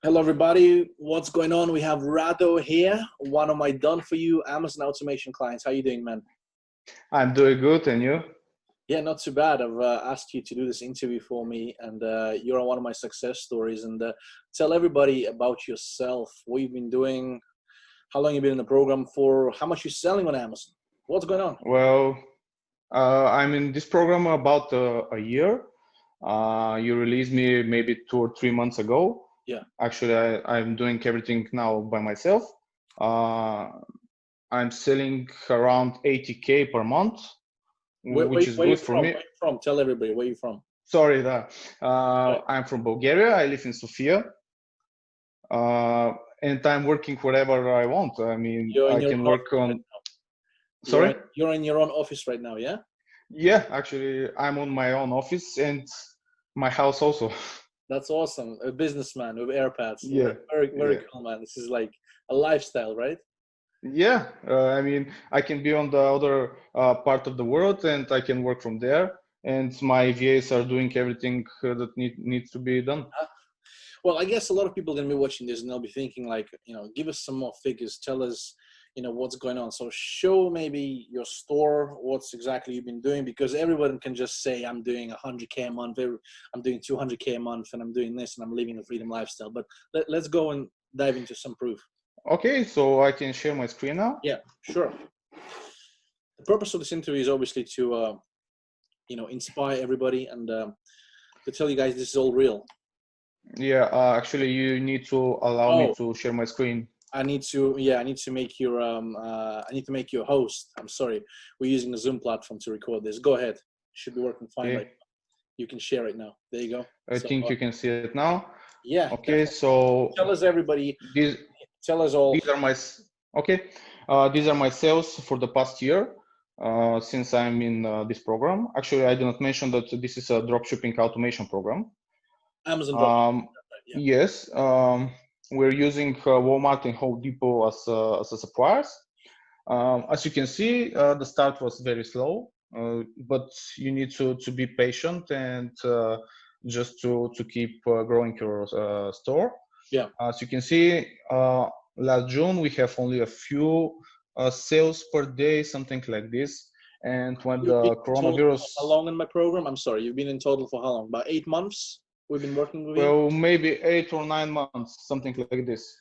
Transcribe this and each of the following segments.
Hello, everybody. What's going on? We have Rado here, one of my done-for-you Amazon automation clients. How you doing, man? I'm doing good, and you? Yeah, not too bad. I've asked you to do this interview for me, and you're one of my success stories. And tell everybody about yourself, what you've been doing, how long you've been in the program for, how much you're selling on Amazon. What's going on? Well, I'm in this program about a year. You released me maybe 2 or 3 months ago. Yeah. Actually, I'm doing everything now by myself. I'm selling around 80K per month, which is Where you good for from? me. Where you from? Tell everybody where you from. Sorry, I'm from Bulgaria. I live in Sofia. And I'm working wherever I want. I mean, I can work on. Sorry? You're in your own office right now, yeah? Yeah, actually, I'm on my own office and my house also. That's awesome. A businessman with AirPads. Yeah, Very yeah, cool, man. This is like a lifestyle, right? yeah. I mean, I can be on the other part of the world and I can work from there. And my VAs are doing everything that needs to be done. Well, I guess a lot of people are going to be watching this and they'll be thinking like, give us some more figures. Tell us, what's going on. So show maybe your store, what's exactly you've been doing, because everyone can just say, I'm doing 100K a month, I'm doing 200K a month, and I'm doing this and I'm living a freedom lifestyle. But let's go and dive into some proof. Okay, so I can share my screen now? Yeah, sure. The purpose of this interview is obviously to, inspire everybody and to tell you guys this is all real. Yeah, actually, you need to allow me to share my screen. I need to make your I need to make you a host. I'm sorry. We're using a Zoom platform to record this. Go ahead. Should be working fine. Okay. Right now. You can share it now. There you go. I think you can see it now. Yeah. Okay, definitely. so Tell us everybody. Tell us all. These are my these are my sales for the past year since I'm in this program. Actually, I did not mention that this is a dropshipping automation program. Amazon dropshipping. Yeah. Yes, we're using Walmart and Home Depot as a suppliers. As you can see, the start was very slow, but you need to be patient and just to keep growing your store. Yeah. As you can see, last June we have only a few sales per day, something like this. And when the coronavirus. How long in my program? I'm sorry, you've been in total for how long? About 8 months? We've been working with you? Well, maybe 8 or 9 months, something like this.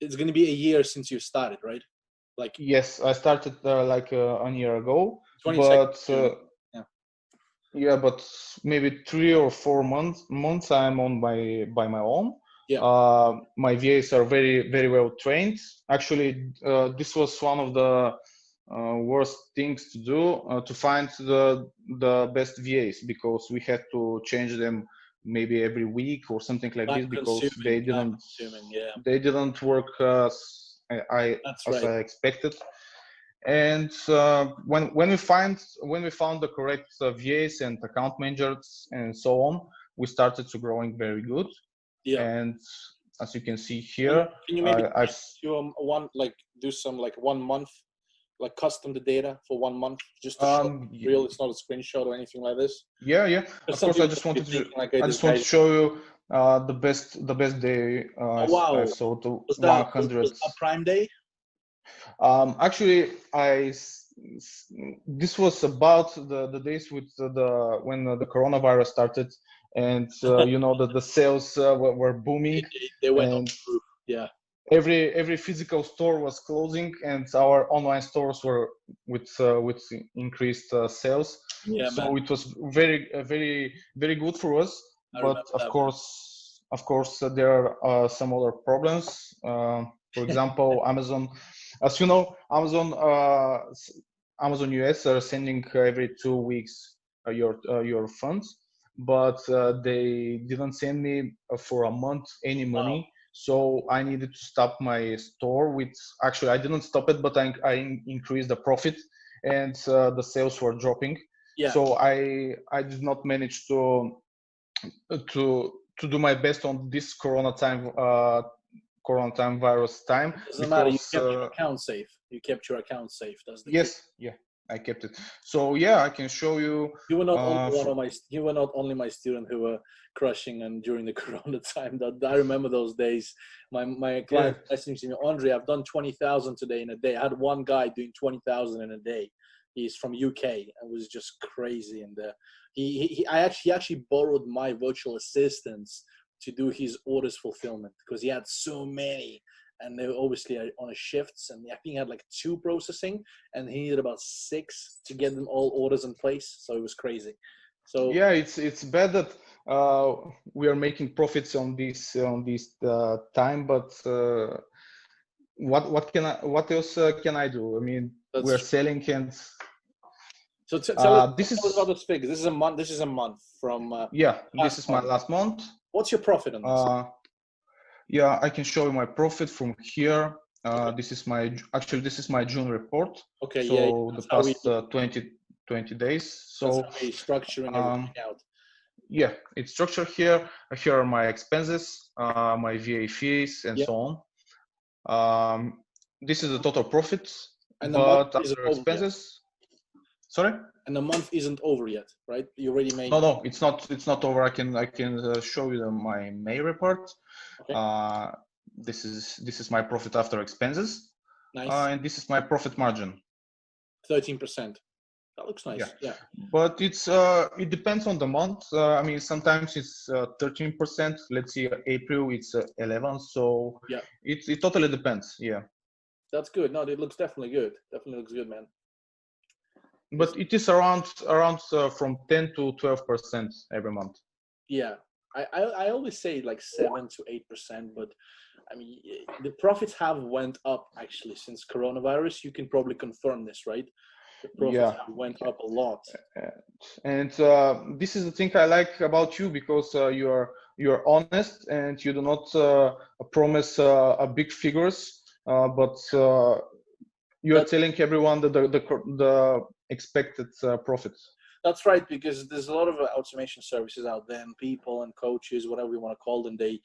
It's going to be a year since you started, right? Like. Yes, I started like a year ago, but but maybe 3 or 4 months I'm on by my own. Yeah. My VAs are very well trained. Actually, this was one of the worst things to do, to find the best VAs, because we had to change them maybe every week or something like this, because they didn't work as I expected. And when we found the correct VAs and account managers and so on, we started to growing very good. Yeah. And as you can see here, can you maybe do some 1 month, like custom the data for 1 month, just to show real? It's not a screenshot or anything like this. Yeah. Of course, I just want to show you the best day. Wow. I sold 100. Was that Prime Day? Actually, this was about the days with when the coronavirus started, and that the sales were booming. They went on the roof. Yeah. Every physical store was closing, and our online stores were with increased sales. Yeah, so it was very good for us. But of course, there are some other problems. For example, Amazon. As you know, Amazon US are sending every 2 weeks your funds, but they didn't send me for a month any money. Wow. So I needed to stop my store. Actually, I didn't stop it, but I increased the profit, and the sales were dropping. Yeah. So I did not manage to do my best on this coronavirus time. Doesn't matter. You kept your account safe. Doesn't it? Yes. Yeah. I kept it. So yeah, I can show you. You were not only you were not only my student who were crushing and during the Corona time. That I remember those days. My client messaging me, Andre, I've done 20,000 today in a day. I had one guy doing 20,000 in a day. He's from UK and was just crazy. And he actually borrowed my virtual assistants to do his orders fulfillment because he had so many. And they were obviously on a shifts, and I think he had like 2 processing, and he needed about 6 to get them all orders in place. So it was crazy. So yeah, it's bad that we are making profits on this time, but what else can I do? I mean, we're selling and. So tell us about those figures. This is a month. This is a month from. This is my last month. What's your profit on this? Yeah, I can show you my profit from here. This is my June report. Okay. So the past 20 days. So structuring everything out. Yeah, it's structured here. Here are my expenses, my VA fees, and so on. This is the total profit, and but after expenses. Sorry. And the month isn't over yet, right? You already made. No, it's not over. I can show you my May report. Okay. This is my profit after expenses. Nice. And this is my profit margin. 13%. That looks nice. Yeah. But it depends on the month. I mean, sometimes it's 13%. Let's see, April it's 11. So yeah, it totally depends. Yeah. That's good. No, it looks definitely good. Definitely looks good, man. But it is around from 10 to 12% every month. Yeah, I always say like 7 to 8%, but I mean the profits have went up actually since coronavirus. You can probably confirm this, right? The profits have went up a lot. And this is the thing I like about you, because you are honest and you do not promise big figures, but you are telling everyone the expected profits. That's right, because there's a lot of automation services out there, and people and coaches, whatever we want to call them, they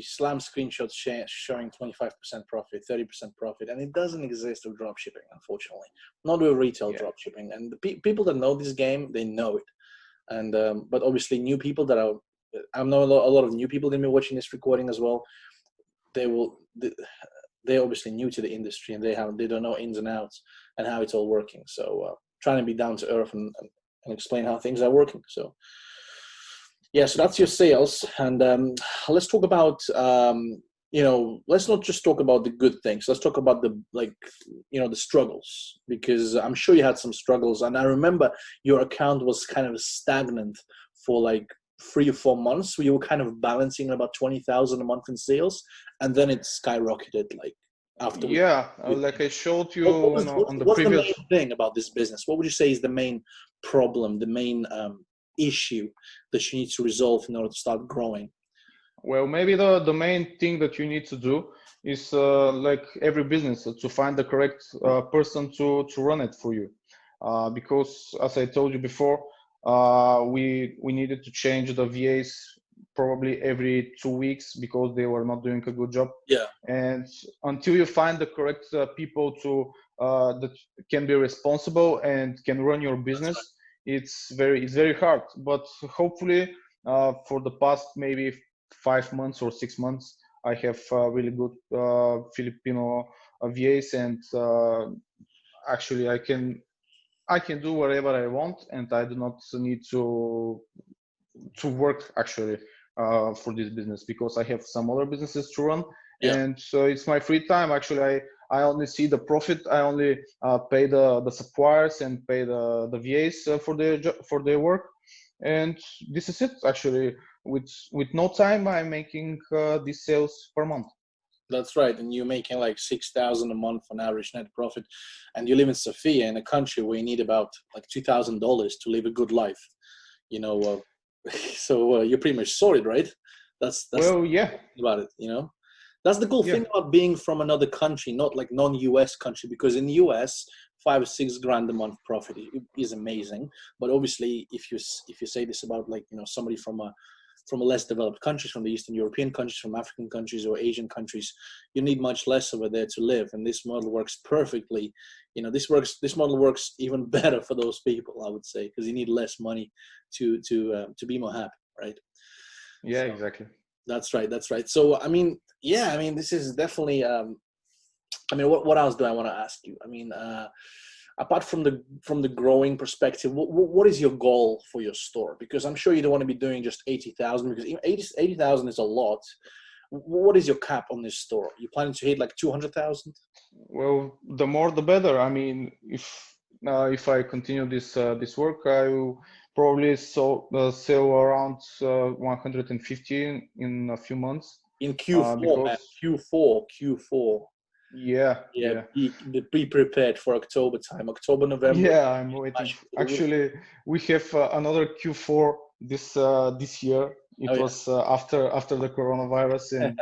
slam screenshots showing 25% profit, 30% profit, and it doesn't exist with dropshipping, unfortunately. Not with retail dropshipping. And the people that know this game, they know it. And but obviously, new people that are, I know a lot of new people that may be watching this recording as well. They're obviously new to the industry, and they don't know ins and outs and how it's all working. So trying to be down to earth and explain how things are working. So yeah, so that's your sales. And let's talk about let's not just talk about the good things. Let's talk about the the struggles, because I'm sure you had some struggles. And I remember your account was kind of stagnant for like 3 or 4 months, where you were kind of balancing about 20,000 a month in sales, and then it skyrocketed like after. Like I showed you on the previous. What's the main thing about this business? What would you say is the main problem, the main issue that you need to resolve in order to start growing? Well, maybe the main thing that you need to do is like every business, to find the correct person to run it for you, because as I told you before, we needed to change the VAs probably every 2 weeks because they were not doing a good job. Yeah. And until you find the correct people to that can be responsible and can run your business, it's very hard. But hopefully, for the past maybe 5 months or 6 months, I have really good Filipino VAs, and actually I can do whatever I want, and I do not need to work actually for this business, because I have some other businesses to run. And so it's my free time. Actually, I only see the profit. I only pay the suppliers and pay the VAs for their work, and this is it. Actually, with no time, I'm making these sales per month. That's right. And you're making like 6,000 a month on average net profit, and you live in Sofia, in a country where you need about like $2,000 to live a good life, so you're pretty much sorted, right? That's well, yeah, about it. That's the cool thing about being from another country, not like non-US country, because in the US, 5 or 6 grand a month profit is amazing. But obviously, if you say this about like somebody from from less developed countries, from the Eastern European countries, from African countries or Asian countries, you need much less over there to live. And this model works perfectly. This model works even better for those people, I would say, because you need less money to be more happy, right? Yeah, so, exactly. That's right. So, this is definitely, what else do I want to ask you? Apart from the growing perspective, what is your goal for your store? Because I'm sure you don't want to be doing just 80,000, because 80,000 is a lot. What is your cap on this store? You planning to hit like 200,000? Well, the more the better. If I continue this work, I will probably sell around 150 in a few months. In Q4, man. Q4. Yeah. Be prepared for October time, October, November. Yeah, I'm waiting. Actually, we have another Q4 this year. It was after the coronavirus, and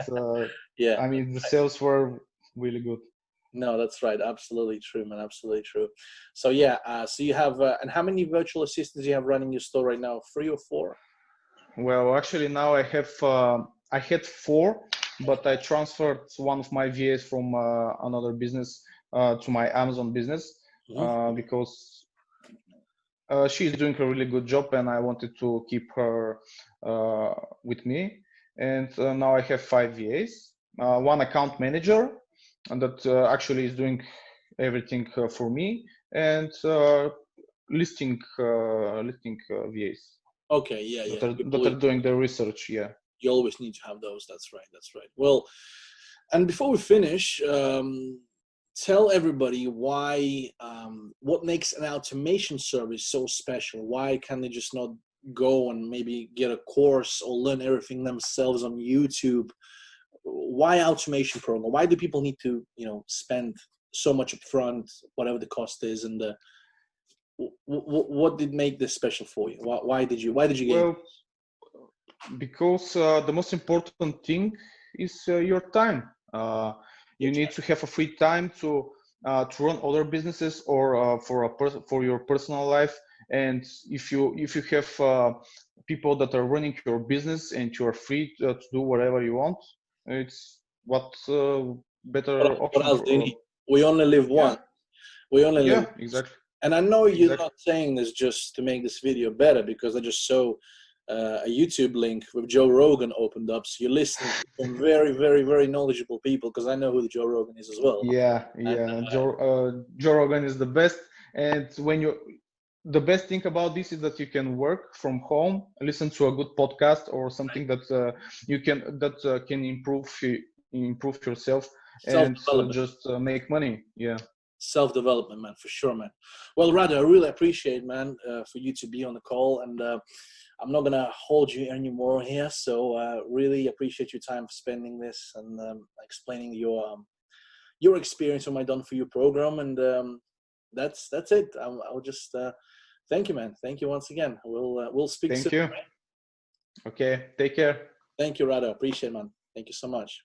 the sales were really good. No, that's right. Absolutely true, man. Absolutely true. So so you have, and how many virtual assistants do you have running your store right now? 3 or 4? Well, actually now I had 4, but I transferred one of my VAs from another business to my Amazon business because she's doing a really good job, and I wanted to keep her with me. And now I have 5 VAs, 1 account manager, and that actually is doing everything for me, and listing VAs. Okay, that are doing the research. Yeah, you always need to have those. That's right. Well, and before we finish, tell everybody why, what makes an automation service so special. Why can they just not go and maybe get a course or learn everything themselves on YouTube? Why automation program? Why do people need to spend so much upfront, whatever the cost is, and what did make this special for you? Why did you get it? Because the most important thing is your time. You need to have a free time to run other businesses or for your personal life. And if you have people that are running your business and you are free to do whatever you want, it's better option. What else do you need? We only live once. We only live. Exactly. And I know you're not saying this just to make this video better, because I just saw a YouTube link with Joe Rogan opened up. So you're listening to some very, very, very knowledgeable people, because I know who the Joe Rogan is as well. Joe Rogan is the best. And the best thing about this is that you can work from home, listen to a good podcast or something that can improve yourself and just make money. Yeah. Self-development, man, for sure, man. Well, Rado, I really appreciate, man, for you to be on the call, and I'm not gonna hold you anymore here. So really appreciate your time for spending this and explaining your experience on my Done For You program. And that's it. I'll just thank you, man. Thank you once again. We'll speak soon. Thank you. Okay, take care. Thank you, Rado. Appreciate it, man. Thank you so much.